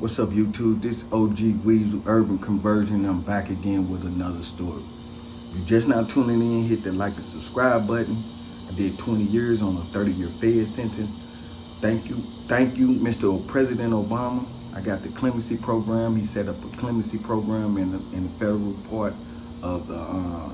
What's up, YouTube? This OG Weasel Urban Conversion. I'm back again with another story. You just now tuning in, hit that like and subscribe button. I did 20 years on a 30-year fed sentence. Thank you, Mr. President Obama. I got the clemency program. He set up a clemency program in the federal part of the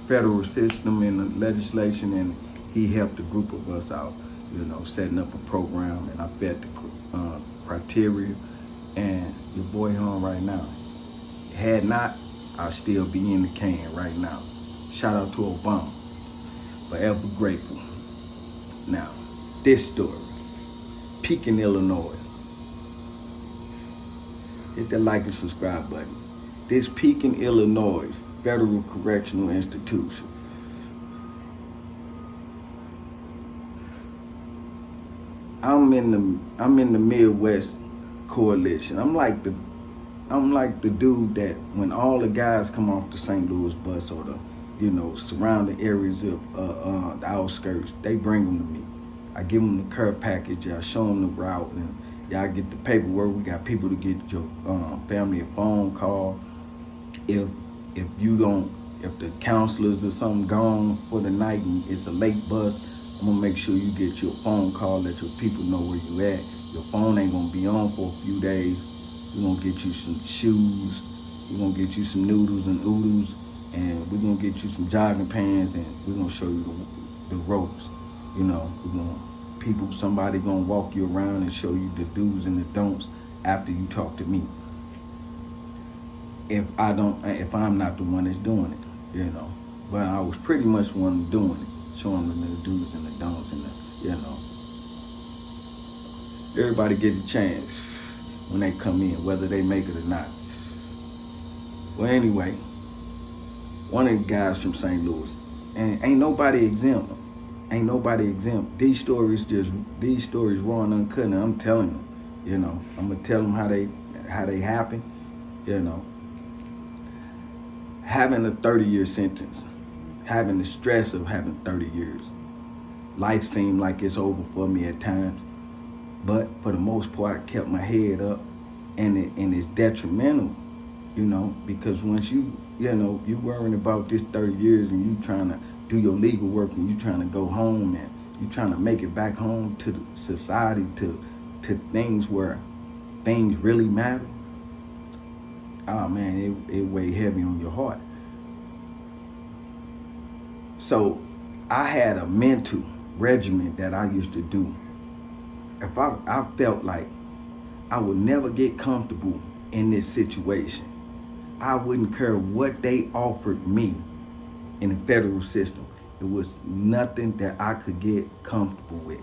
federal system in the legislation, and he helped a group of us out, setting up a program, and I fed the criteria, and your boy home right now. Had not, I'll still be in the can right now. Shout out to Obama. Forever grateful. Now, this story, Pekin, Illinois. Hit the like and subscribe button. This Pekin, Illinois Federal Correctional Institution. I'm in the Midwest Coalition. I'm like the dude that when all the guys come off the St. Louis bus or the surrounding areas of the outskirts, they bring them to me. I give them the care package. I show them the route, and y'all get the paperwork. We got people to get your family a phone call. If the counselors or something gone for the night and it's a late bus, I'm gonna make sure you get your phone call, let your people know where you at. Your phone ain't gonna be on for a few days. We're gonna get you some shoes. We're gonna get you some noodles and oodles, and we're gonna get you some jogging pants, and we're gonna show you the ropes. Somebody gonna walk you around and show you the do's and the don'ts after you talk to me. If I'm not the one that's doing it, but I was pretty much the one doing it, showing them the do's and the don'ts, and everybody get a chance when they come in, whether they make it or not. Well, anyway, one of the guys from St. Louis, and ain't nobody exempt. These stories raw and uncut, and I'm telling them, I'm gonna tell them how they happen, Having a 30-year sentence, having the stress of having 30 years. Life seemed like it's over for me at times, but for the most part, I kept my head up, and it's detrimental, because once you worrying about this 30 years and you trying to do your legal work and you trying to go home and you trying to make it back home to the society, to things where things really matter. Oh man, it weigh heavy on your heart. So I had a mental regimen that I used to do. If I felt like I would never get comfortable in this situation, I wouldn't care what they offered me in the federal system. It was nothing that I could get comfortable with.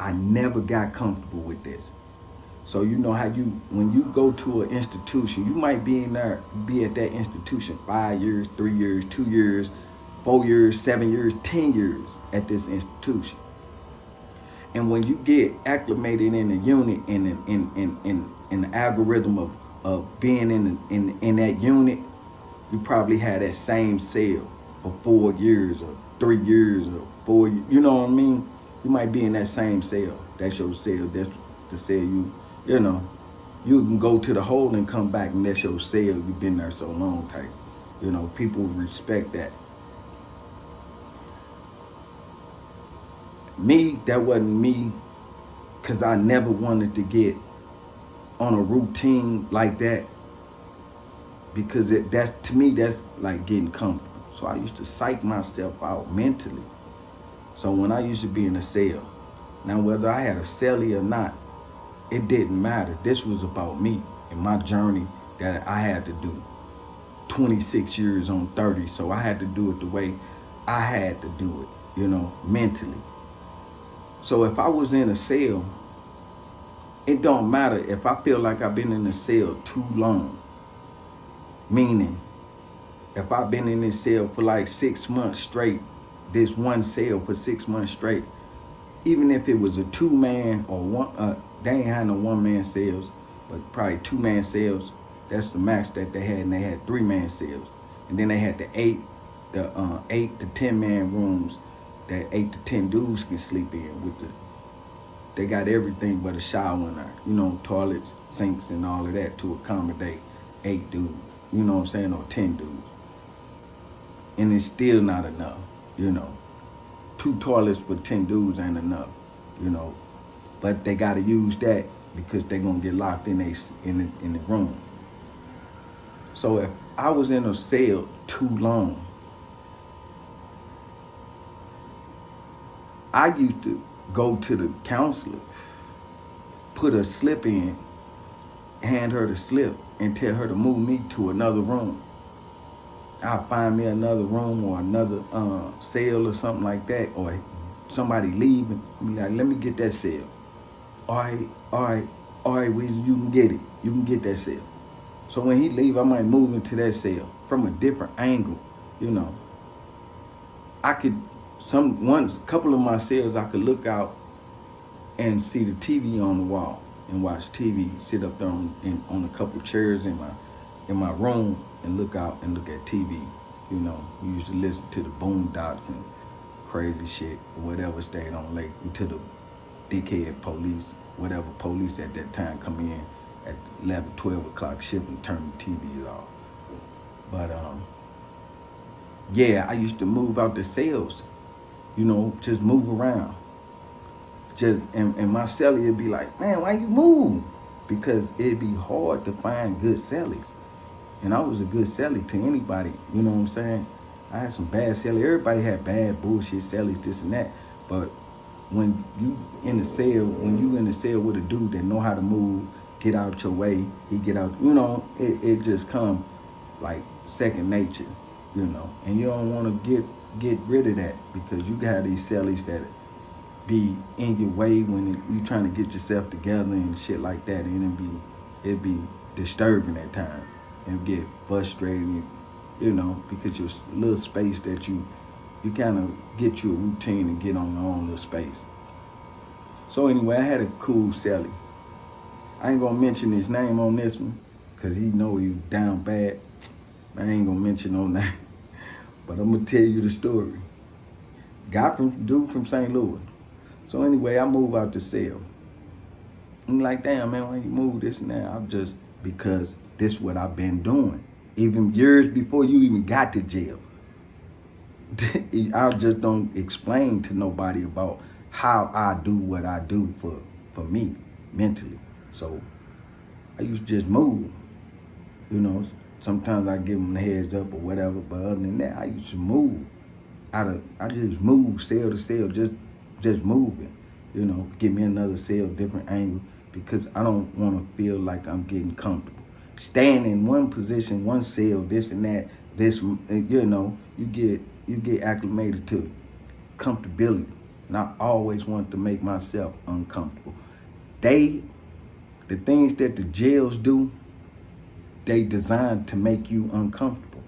I never got comfortable with this. So you know how when you go to an institution, you might be at that institution 5 years, 3 years, 2 years, 4 years, 7 years, 10 years at this institution. And when you get acclimated in the unit, in the algorithm of being in that unit, you probably had that same cell for 4 years or 3 years or 4 years. You know what I mean? You might be in that same cell. That's your cell. That's the cell you can go to the hole and come back, and that's your cell. You've been there so long type. People respect that. Me, that wasn't me, because I never wanted to get on a routine like that, because to me, that's like getting comfortable. So I used to psych myself out mentally. So when I used to be in a cell, now whether I had a cellie or not, it didn't matter. This was about me and my journey that I had to do. 26 years on 30, so I had to do it the way I had to do it, mentally. So if I was in a cell, it don't matter if I feel like I've been in a cell too long. Meaning, if I've been in this cell for like 6 months straight, this one cell for 6 months straight, even if it was a 2-man or one, they ain't had no 1-man cells, but probably 2-man cells. That's the max that they had, and they had 3-man cells. And then they had the 8 to 10 man rooms that 8 to 10 dudes can sleep in with They got everything but a shower in there. You know, toilets, sinks, and all of that to accommodate 8 dudes. You know what I'm saying? Or 10 dudes. And it's still not enough, you know. 2 toilets for 10 dudes ain't enough, you know. But they got to use that because they're going to get locked in the room. So if I was in a cell too long, I used to go to the counselor, put a slip in, hand her the slip, and tell her to move me to another room. I'll find me another room or another cell or something like that, or somebody leaving. Be like, let me get that cell. All right, Weezy, you can get it. You can get that cell. So when he leave, I might move into that cell from a different angle, you know. I could, couple of my cells, I could look out and see the TV on the wall and watch TV, sit up there on a couple chairs in my room and look out and look at TV. You know, we used to listen to the Boondocks and crazy shit or whatever stayed on late until the dickhead police, whatever police at that time come in at 11, 12 o'clock shift and turn the TVs off. But yeah, I used to move out the cells, you know, just move around. And my cellie would be like, man, why you move? Because it'd be hard to find good cellies. And I was a good cellie to anybody, you know what I'm saying? I had some bad cellies. Everybody had bad bullshit cellies, this and that. But when you in the cell with a dude that know how to move, get out your way, he get out, you know, it just come like second nature, you know. And you don't want to get rid of that because you got these cellies that be in your way when you trying to get yourself together and shit like that, and it'd be disturbing at times and get frustrated, you know, because your little space that you kind of get you a routine and get on your own little space. So anyway, I had a cool cellie. I ain't gonna mention his name on this one because he know he was down bad. I ain't gonna mention no name, but I'm gonna tell you the story. Dude from St. Louis. So anyway, I move out the cell. I'm like, damn, man, why you move this and that? I'm just, because this is what I've been doing. Even years before you even got to jail. I just don't explain to nobody about how I do what I do for me, mentally. So I used to just move. You know, sometimes I give them the heads up or whatever, but other than that, I used to move. I just move cell to cell, just moving, you know, give me another cell, different angle, because I don't want to feel like I'm getting comfortable. Staying in one position, one cell, this and that, this, you know, you get acclimated to comfortability. And I always want to make myself uncomfortable. The things that the jails do, they designed to make you uncomfortable.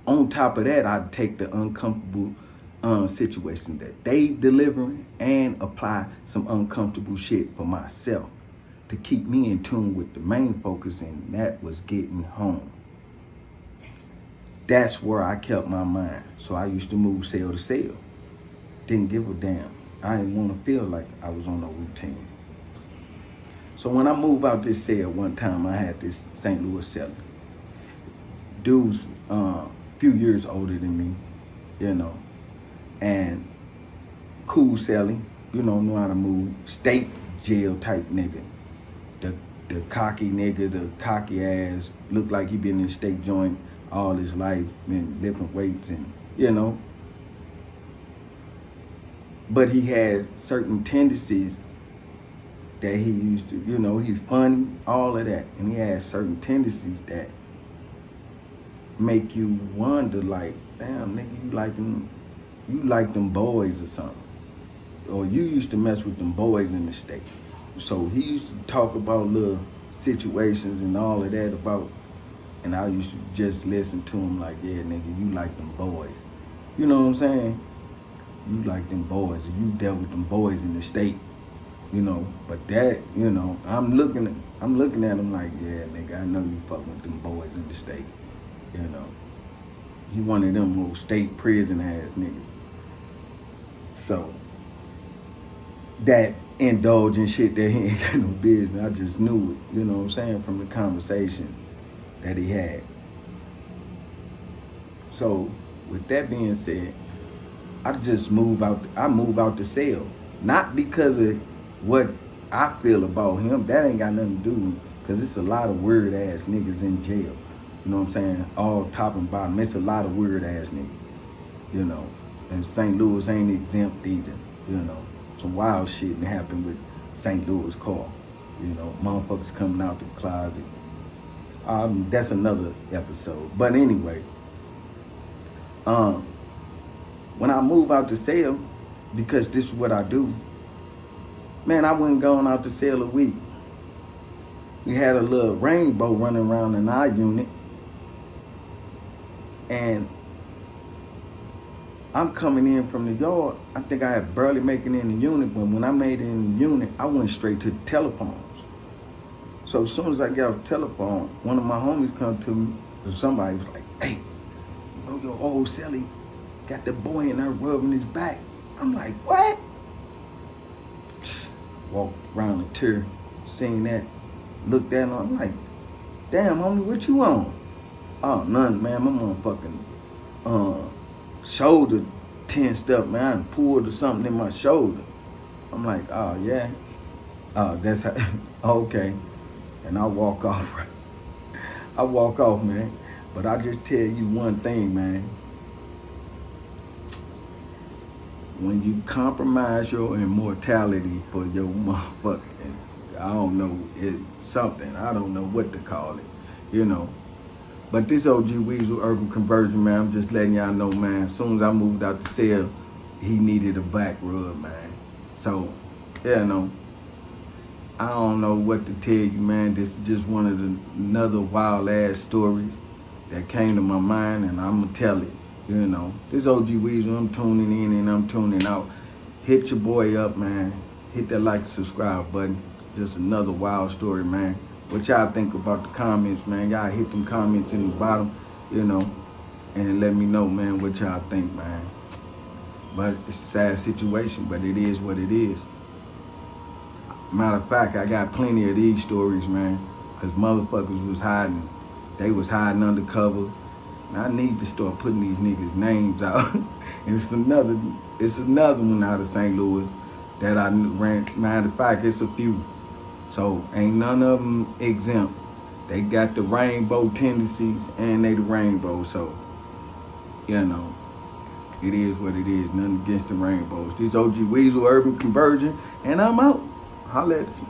On top of that, I take the uncomfortable situation that they deliver and apply some uncomfortable shit for myself to keep me in tune with the main focus, and that was getting home. That's where I kept my mind. So I used to move cell to cell. Didn't give a damn. I didn't want to feel like I was on no routine. So when I moved out this cell one time, I had this St. Louis cellie. Dude's a few years older than me, you know, and cool cellie, you know, how to move, state jail type nigga. The cocky nigga, the cocky ass, looked like he been in state joint all his life, been different weights and, you know. But he had certain tendencies that he used to, you know, he's funny, all of that. And he had certain tendencies that make you wonder, like, damn, nigga, you like them boys or something. Or you used to mess with them boys in the state. So he used to talk about little situations and all of that about, and I used to just listen to him like, yeah, nigga, you like them boys. You know what I'm saying? You like them boys. You dealt with them boys in the state, you know. But that, you know, I'm looking at him like, yeah, nigga, I know you fucking with them boys in the state, you know. He one of them little state prison ass niggas. So, that indulge in shit that he ain't got no business. I just knew it, you know what I'm saying, from the conversation that he had. So with that being said, I move out the cell. Not because of what I feel about him. That ain't got nothing to do with it. Because it's a lot of weird ass niggas in jail. You know what I'm saying? All top and bottom. It's a lot of weird ass niggas. You know. And St. Louis ain't exempt either. You know. Some wild shit happened with St. Louis Car. You know. Motherfuckers coming out the closet. That's another episode. But anyway. When I move out the cell, because this is what I do, man, I wasn't going out the cell a week. We had a little rainbow running around in our unit. And I'm coming in from the yard. I think I had barely making it in the unit, but when I made it in the unit, I went straight to the telephones. So as soon as I got off the telephone, one of my homies come to me, or somebody was like, hey, you know your old celly got the boy in there rubbing his back. I'm like, what? Walked around the tier, seen that, looked at him, I'm like, damn, homie, what you on? Oh, nothing, man, my motherfucking shoulder tensed up, man. I done pulled or something in my shoulder. I'm like, oh, yeah? Oh, that's how, okay. And I walk off. I walk off, man. But I just tell you one thing, man. When you compromise your immortality for your motherfucking, I don't know, it's something. I don't know what to call it, you know. But this OG Weasel Urban Conversion, man, I'm just letting y'all know, man, as soon as I moved out the cell, he needed a back rub, man. So, yeah, no. I don't know what to tell you, man. This is just one of another wild ass stories that came to my mind, and I'm gonna tell it. You know, this OG Weasel, I'm tuning in and I'm tuning out. Hit your boy up, man. Hit that like and subscribe button. Just another wild story, man. What y'all think about the comments, man? Y'all hit them comments in the bottom, you know, and let me know, man, what y'all think, man. But it's a sad situation, but it is what it is. Matter of fact, I got plenty of these stories, man, because motherfuckers was hiding. They was hiding undercover. And I need to start putting these niggas' names out. And it's another one out of St. Louis that I ran. Matter of fact, it's a few. So ain't none of them exempt. They got the rainbow tendencies and they the rainbow. So, you know, it is what it is. Nothing against the rainbows. This OG Weasel Urban Conversion, and I'm out. Holla at you.